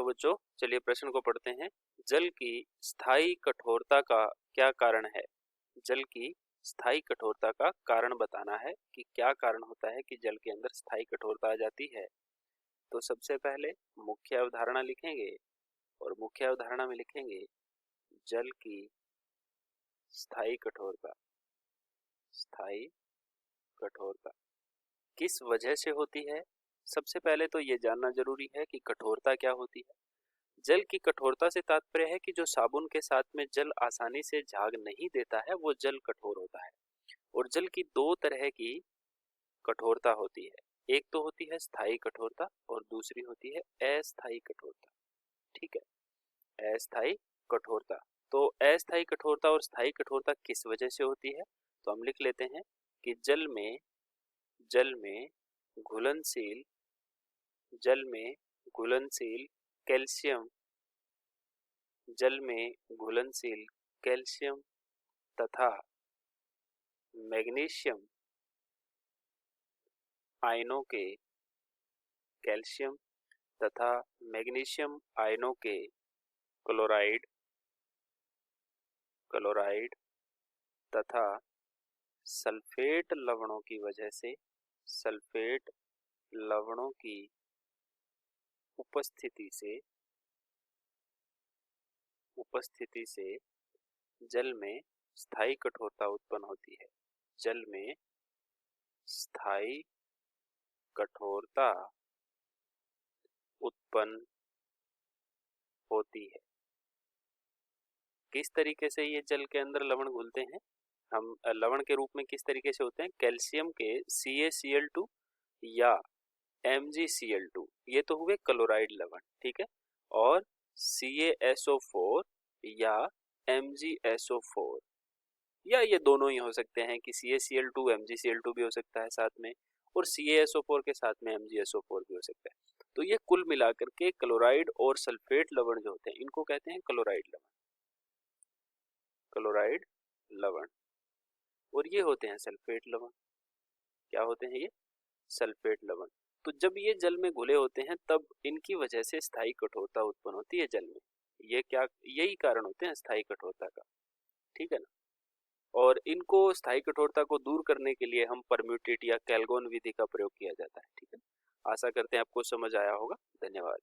बच्चों, चलिए प्रश्न को पढ़ते हैं। जल की स्थायी कठोरता का क्या कारण है? जल की स्थायी कठोरता का कारण बताना है कि क्या कारण होता है कि जल के अंदर स्थायी कठोरता आ जाती है। तो सबसे पहले मुख्य अवधारणा लिखेंगे और मुख्य अवधारणा में लिखेंगे जल की स्थायी कठोरता। स्थायी कठोरता किस वजह से होती है? सबसे पहले तो ये जानना जरूरी है कि कठोरता क्या होती है। जल की कठोरता से तात्पर्य है कि जो साबुन के साथ में जल आसानी से झाग नहीं देता है वो जल कठोर होता है। और जल की दो तरह की कठोरता होती है, एक तो होती है स्थायी कठोरता और दूसरी होती है अस्थायी कठोरता। ठीक है, अस्थायी कठोरता। तो अस्थायी कठोरता और स्थायी कठोरता किस वजह से होती है? तो हम लिख लेते हैं कि जल में घुलनशील कैल्शियम जल में घुलनशील कैल्शियम तथा मैग्नीशियम आयनों के कैल्शियम तथा मैग्नीशियम आयनों के क्लोराइड तथा सल्फेट लवणों की वजह से सल्फेट लवणों की उपस्थिति से जल में स्थायी कठोरता उत्पन्न होती है। जल में स्थायी कठोरता उत्पन्न होती है। किस तरीके से ये जल के अंदर लवण घुलते हैं? हम लवण के रूप में किस तरीके से होते हैं? कैल्शियम के CaCl2 या MgCl2, ये तो हुए क्लोराइड लवण, ठीक है। और CaSO4 या MgSO4, या ये दोनों ही हो सकते हैं कि CaCl2 MgCl2 भी हो सकता है साथ में, और CaSO4 के साथ में MgSO4 भी हो सकता है। तो ये कुल मिलाकर के क्लोराइड और सल्फेट लवण जो होते हैं इनको कहते हैं क्लोराइड लवण। और ये होते हैं सल्फेट लवण। क्या होते हैं ये? सल्फेट लवण। तो जब ये जल में घुले होते हैं तब इनकी वजह से स्थायी कठोरता उत्पन्न होती है जल में। यही कारण होते हैं स्थायी कठोरता का, ठीक है ना। और इनको स्थायी कठोरता को दूर करने के लिए हम परम्यूटेट या कैल्गोन विधि का प्रयोग किया जाता है, ठीक है। आशा करते हैं आपको समझ आया होगा। धन्यवाद।